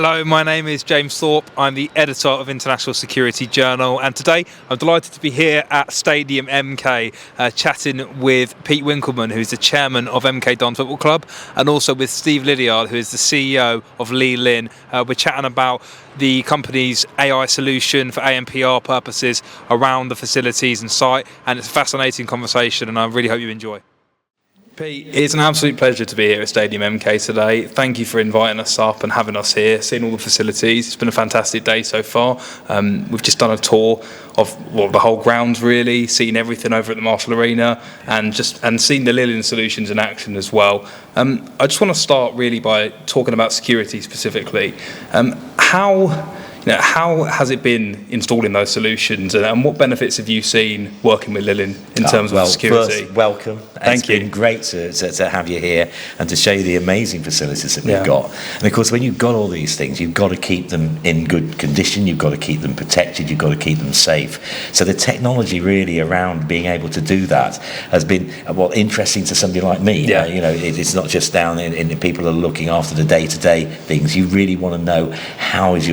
Hello, my name is James Thorpe. I'm the editor of International Security Journal, and today I'm delighted to be here at StadiumMK chatting with Pete Winkelman, who's the chairman of MK Dons Football Club, and also with Steve Liddiard, who is the CEO of Lillin. We're chatting about the company's AI solution for ANPR purposes around the facilities and site, and it's a fascinating conversation, and I really hope you enjoy. Pete, it's an absolute pleasure to be here at StadiumMK today. Thank you for inviting us up and having us here, seeing all the facilities. It's been a fantastic day so far. We've just done a tour of the whole grounds, really, seen everything over at the Marshall Arena, and seen the Lillin solutions in action as well. I just want to start really by talking about security specifically. How has it been installing those solutions, and what benefits have you seen working with Lillin in terms of security? First, welcome. It's been great to have you here and to show you the amazing facilities that we've got. And of course, when you've got all these things, you've got to keep them in good condition, you've got to keep them protected, you've got to keep them safe. So the technology really around being able to do that has been interesting to somebody like me. It's not just down in people are looking after the day-to-day things. You really want to know how is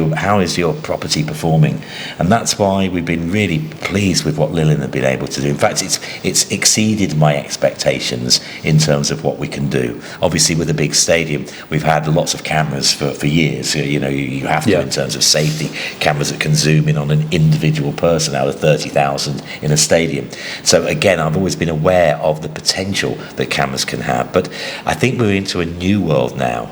your property performing, and that's why we've been really pleased with what Lillin have been able to do. In fact, it's exceeded my expectations in terms of what we can do. Obviously, with a big stadium, we've had lots of cameras for years. You have to, in terms of safety, cameras that can zoom in on an individual person out of 30,000 in a stadium. So again, I've always been aware of the potential that cameras can have, but I think we're into a new world now.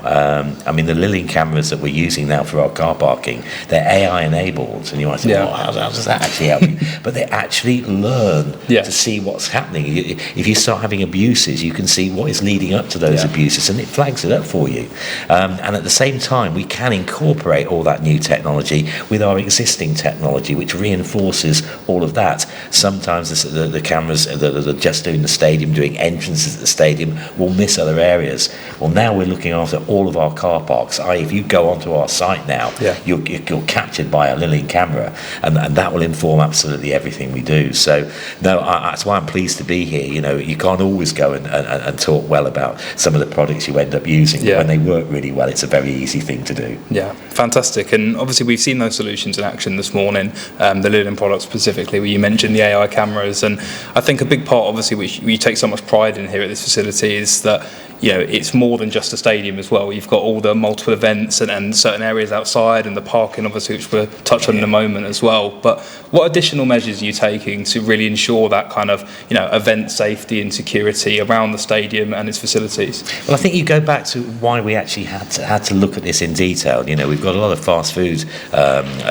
The Lillin cameras that we're using now for our car parking, they're AI enabled, and you might say, how does that actually help you? But they actually learn to see what's happening. If you start having abuses, you can see what is leading up to those abuses, and it flags it up for you. And at the same time, we can incorporate all that new technology with our existing technology, which reinforces all of that. Sometimes the cameras that are just doing the stadium, doing entrances at the stadium, will miss other areas. Well, now we're looking after all of our car parks. If you go onto our site now, you're captured by a Lillin camera, and that will inform absolutely everything we do. So that's why I'm pleased to be here. You can't always go and talk well about some of the products you end up using, but when they work really well, it's a very easy thing to do. Yeah, fantastic. And obviously we've seen those solutions in action this morning, the Lillin products specifically, where you mentioned the AI cameras, and I think a big part, obviously, which we take so much pride in here at this facility, is that it's more than just a stadium as well. You've got all the multiple events and certain areas outside, and the parking, obviously, which we'll touch on in a moment as well. But what additional measures are you taking to really ensure that kind of event safety and security around the stadium and its facilities? Well, I think you go back to why we actually had to look at this in detail. We've got a lot of fast food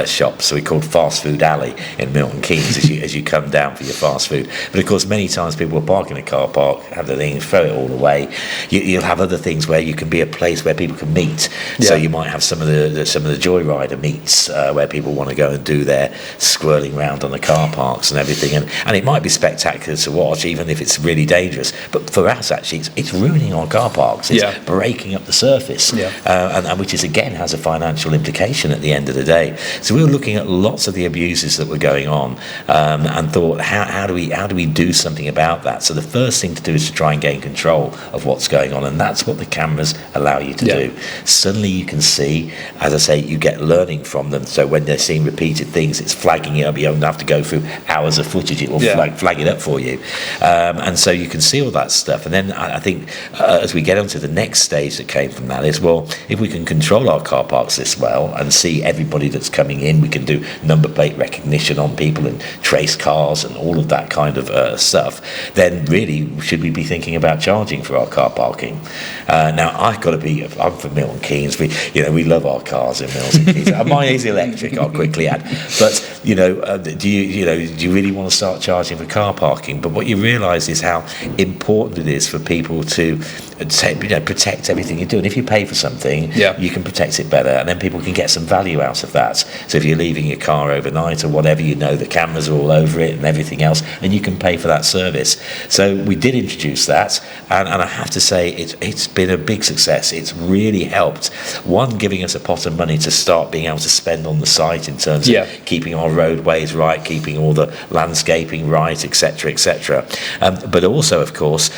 shops, so we call Fast Food Alley in Milton Keynes as you come down for your fast food. But of course, many times people will park in a car park, have the thing, throw it all away. You'll have other things where you can be a place where people can meet. So you might have some of the joyrider meets where people want to go and do their swirling around on the car parks and everything, and it might be spectacular to watch, even if it's really dangerous. But for us, actually, it's ruining our car parks. It's breaking up the surface, and which is again has a financial implication at the end of the day. So we were looking at lots of the abuses that were going on, and thought, how do we do something about that? So the first thing to do is to try and gain control of what's going on, and that's what the cameras allow you to do. Suddenly you can see, as I say, you get learning from them. So when they're seeing repeated things, it's flagging it up. You don't have to go through hours of footage. It will flag it up for you, and so you can see all that stuff. And then I think as we get onto the next stage that came from that is, if we can control our car parks this well and see everybody that's coming in, we can do number plate recognition on people and trace cars and all of that kind of stuff, then really should we be thinking about charging for our car parking? Now I'm from Milton Keynes. We love our cars in Milton Keynes. Mine is electric, I'll quickly add. But do you really want to start charging for car parking? But what you realise is how important it is for people to protect everything you do. And if you pay for something, you can protect it better, and then people can get some value out of that. So if you're leaving your car overnight or whatever, the cameras are all over it and everything else, and you can pay for that service. So we did introduce that, and I have to say it's been a big success. It's really helped, one, giving us a pot of money to start being able to spend on the site in terms of keeping our roadways right, keeping all the landscaping right, etc., etc. But also, of course,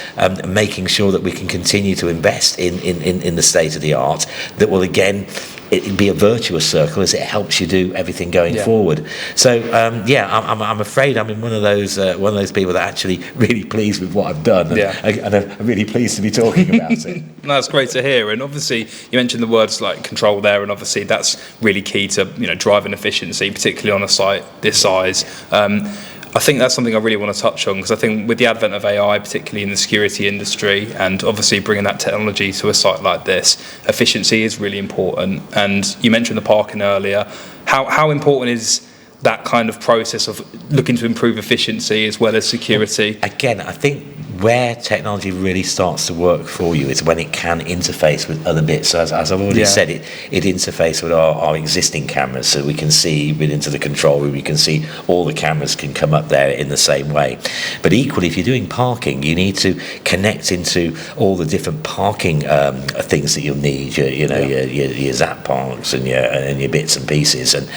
making sure that we can continue continue to invest in the state of the art that will again it'd be a virtuous circle as it helps you do everything going forward. So I'm afraid I'm in one of those people that are actually really pleased with what I've done, and I'm really pleased to be talking about it. No, that's great to hear. And obviously you mentioned the words like control there, and obviously that's really key to driving efficiency, particularly on a site this size. I think that's something I really want to touch on, because I think with the advent of AI, particularly in the security industry, and obviously bringing that technology to a site like this, efficiency is really important. And you mentioned the parking earlier. How important is that kind of process of looking to improve efficiency as well as security? Again, I think where technology really starts to work for you is when it can interface with other bits. So as I've already said, it interfaces with our existing cameras, so we can see into the control room, you can see all the cameras can come up there in the same way. But equally, if you're doing parking, you need to connect into all the different parking things that you'll need, your Zap parks and your bits and pieces, and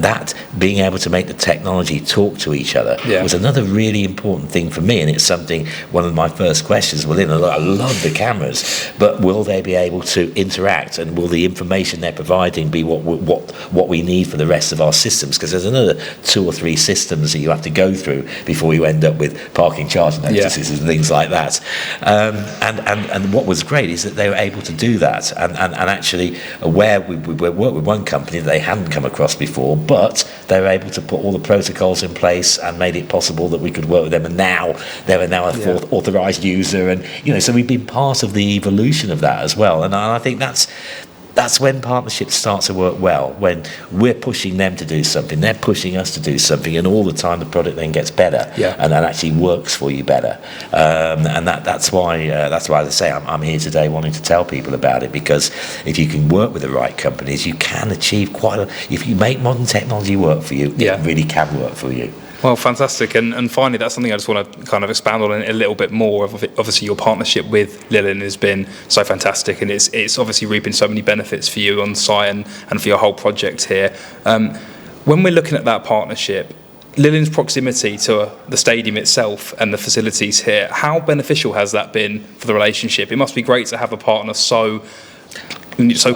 that being able to make the technology talk to each other was another really important thing for me. And it's something, one of my first questions, I love the cameras, but will they be able to interact, and will the information they're providing be what we need for the rest of our systems? Because there's another 2 or 3 systems that you have to go through before you end up with parking charge notices and things like that. And what was great is that they were able to do that, and actually where we worked with one company that they hadn't come across before, but they were able to put all the protocols in place and made it possible that we could work with them, and now they're a fourth authorized user, and so we've been part of the evolution of that as well. And I think that's when partnerships start to work well, when we're pushing them to do something, they're pushing us to do something, and all the time the product then gets better, and that actually works for you better. And that's why, as I say, I'm here today wanting to tell people about it, because if you can work with the right companies, you can achieve if you make modern technology work for you, it really can work for you. Well, fantastic. And finally, that's something I just want to kind of expand on a little bit more. Obviously, your partnership with Lillin has been so fantastic, and it's obviously reaping so many benefits for you on site and for your whole project here. When we're looking at that partnership, Lillin's proximity to the stadium itself and the facilities here, how beneficial has that been for the relationship? It must be great to have a partner so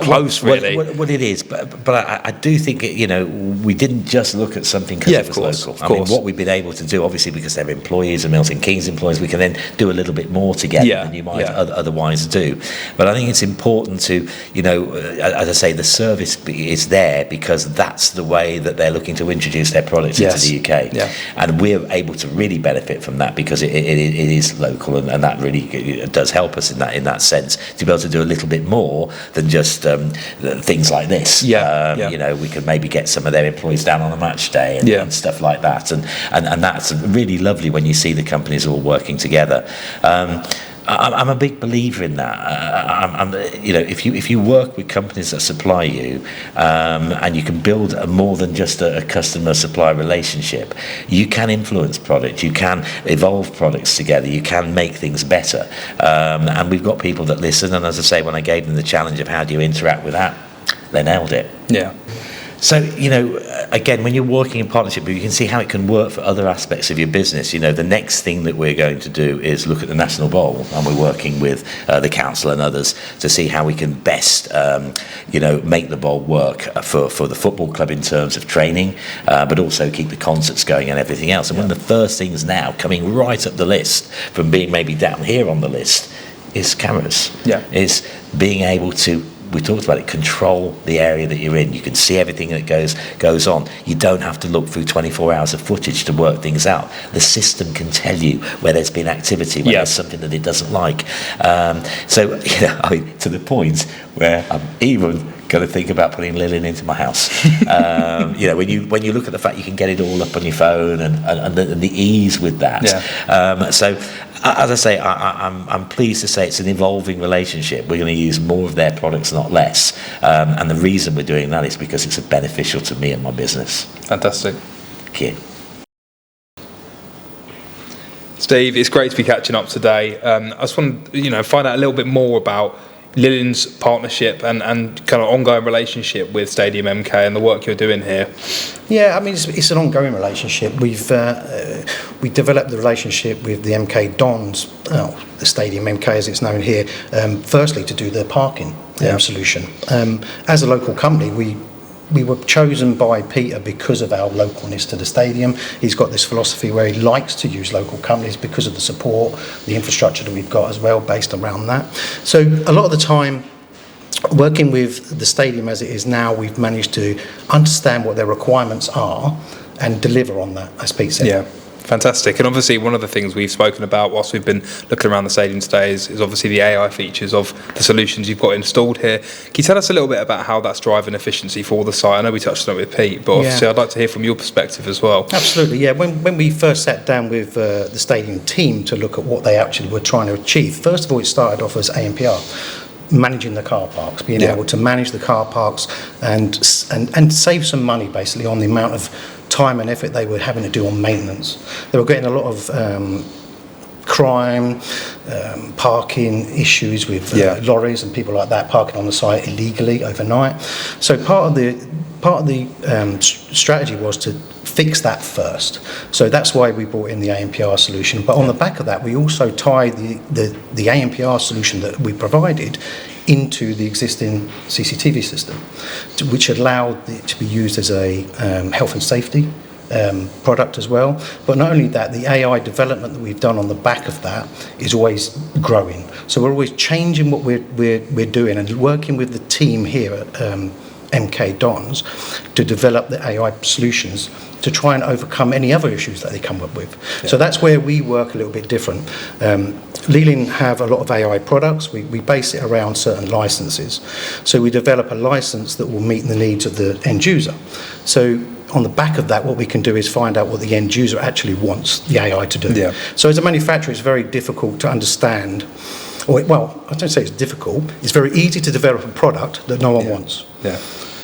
close, really. Well, it is, but I do think we didn't just look at something because it was local. I mean, what we've been able to do, obviously, because they're employees and Milton Keynes employees, we can then do a little bit more together than you might otherwise do. But I think it's important to, as I say, the service is there because that's the way that they're looking to introduce their products into the UK, and we're able to really benefit from that because it is local, and that really does help us in that sense to be able to do a little bit more than just things like this. We could maybe get some of their employees down on a match day and stuff like that, and that's really lovely when you see the companies all working together. I'm a big believer in that. If you work with companies that supply you, and you can build more than just a customer-supply relationship, you can influence product, you can evolve products together, you can make things better. And we've got people that listen, and as I say, when I gave them the challenge of how do you interact with that, they nailed it. So, again, when you're working in partnership, you can see how it can work for other aspects of your business. The next thing that we're going to do is look at the National Bowl, and we're working with the council and others to see how we can best, make the bowl work for the football club in terms of training, but also keep the concerts going and everything else. And one of the first things now coming right up the list from being maybe down here on the list is cameras. Is being able to, we talked about it, control the area that you're in. You can see everything that goes on. You don't have to look through 24 hours of footage to work things out. The system can tell you where there's been activity, where there's something that it doesn't like. To the point where I'm even going to think about putting Lillin into my house. When you look at the fact you can get it all up on your phone and the ease with that. So, as I say, I'm pleased to say it's an evolving relationship. We're going to use more of their products, not less. And the reason we're doing that is because it's beneficial to me and my business. Fantastic. Thank you. Steve, it's great to be catching up today. I just want to find out a little bit more about Lillin's partnership and kind of ongoing relationship with StadiumMK and the work you're doing here? Yeah, I mean, it's an ongoing relationship. We developed the relationship with the MK Dons, the StadiumMK as it's known here, firstly to do the parking solution. As a local company, we were chosen by Peter because of our localness to the stadium. He's got this philosophy where he likes to use local companies because of the support, the infrastructure that we've got as well based around that. So a lot of the time, working with the stadium as it is now, we've managed to understand what their requirements are and deliver on that, as Pete said. Yeah. Fantastic. And obviously one of the things we've spoken about whilst we've been looking around the stadium today is obviously the AI features of the solutions you've got installed here. Can you tell us a little bit about how that's driving efficiency for the site? I know we touched on it with Pete, but obviously I'd like to hear from your perspective as well. Absolutely, yeah. When we first sat down with the stadium team to look at what they actually were trying to achieve, first of all it started off as ANPR. Managing the car parks, being able to manage the car parks and save some money basically on the amount of time and effort they were having to do on maintenance. They were getting a lot of crime, parking issues with lorries and people like that parking on the site illegally overnight. So part of the strategy was to fix that first. So that's why we brought in the ANPR solution. But on the back of that, we also tied the ANPR solution that we provided into the existing CCTV system, which allowed it to be used as a health and safety product as well. But not only that, the AI development that we've done on the back of that is always growing. So we're always changing what we're doing and working with the team here at MK Dons to develop the AI solutions to try and overcome any other issues that they come up with. Yeah. So that's where we work a little bit different. Lillin have a lot of AI products. We base it around certain licenses. So we develop a license that will meet the needs of the end user. So on the back of that, what we can do is find out what the end user actually wants the AI to do. Yeah. So as a manufacturer, it's very difficult to understand, well, I don't say it's difficult, it's very easy to develop a product that no one wants. Yeah.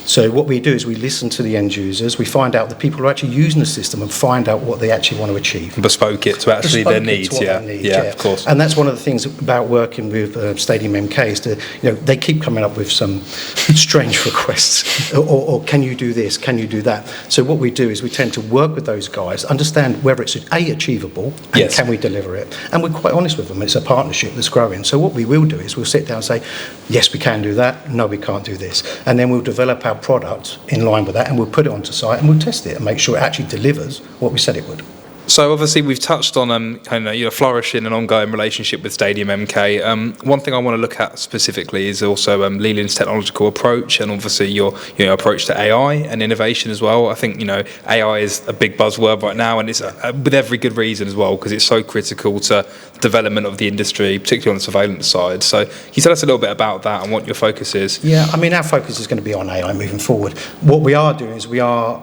So what we do is we listen to the end users, we find out the people who are actually using the system and find out what they actually want to achieve. Bespoke it to actually their needs, yeah, of course. And that's one of the things about working with StadiumMK is to, they keep coming up with some strange requests, or can you do this, can you do that? So what we do is we tend to work with those guys, understand whether it's achievable, and can we deliver it? And we're quite honest with them, it's a partnership that's growing. So what we will do is we'll sit down and say, yes, we can do that, no, we can't do this. And then we'll develop our product in line with that, and we'll put it onto site and we'll test it and make sure it actually delivers what we said it would. So obviously we've touched on flourishing an ongoing relationship with StadiumMK. One thing I want to look at specifically is also Lilin's technological approach, and obviously your approach to AI and innovation as well. I think AI is a big buzzword right now, and it's with every good reason as well, because it's so critical to development of the industry, particularly on the surveillance side. So can you tell us a little bit about that and what your focus is? Yeah, I mean, our focus is going to be on AI moving forward. What we are doing is we are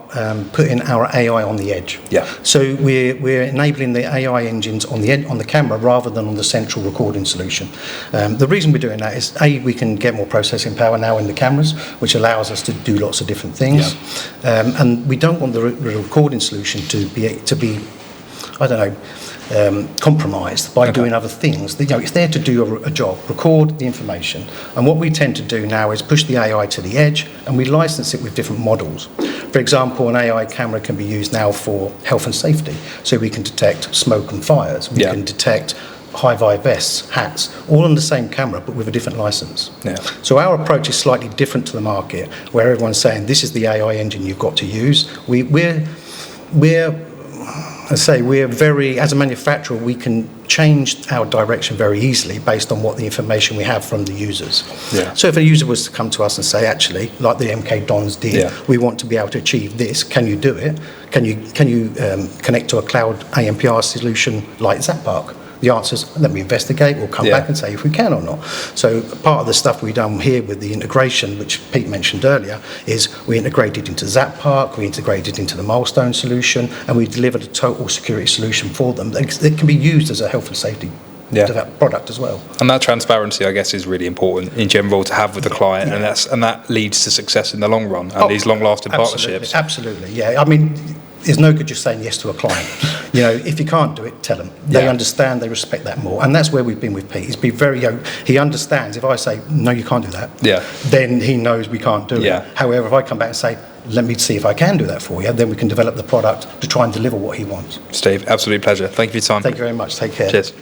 putting our AI on the edge. Yeah. So we're enabling the AI engines on the camera rather than on the central recording solution. The reason we're doing that is we can get more processing power now in the cameras, which allows us to do lots of different things. Yeah. And we don't want the recording solution to be I don't know, compromised by doing other things. It's there to do a job, record the information. And what we tend to do now is push the AI to the edge, and we license it with different models. For example, an AI camera can be used now for health and safety. So we can detect smoke and fires. We can detect high-vis vests, hats, all on the same camera, but with a different license. Yeah. So our approach is slightly different to the market, where everyone's saying, this is the AI engine you've got to use. We're very, as a manufacturer, we can change our direction very easily based on what the information we have from the users. Yeah. So if a user was to come to us and say, actually, like the MK Dons did, we want to be able to achieve this, can you do it? Can you connect to a cloud ANPR solution like ZapPark? The answer is, let me investigate, we'll come back and say if we can or not. So part of the stuff we've done here with the integration, which Pete mentioned earlier, is we integrated into ZapPark, we integrated into the Milestone solution, and we delivered a total security solution for them that can be used as a health and safety product as well. And that transparency, I guess, is really important in general to have with the client, and that leads to success in the long run and these long-lasting partnerships. Absolutely, yeah. I mean, it's no good just saying yes to a client. You know, if you can't do it, tell them. They understand, they respect that more. And that's where we've been with Pete. He's been very, he understands if I say, no, you can't do that, then he knows we can't do it. However, if I come back and say, let me see if I can do that for you, then we can develop the product to try and deliver what he wants. Steve, absolute pleasure. Thank you for your time. Thank you very much. Take care. Cheers.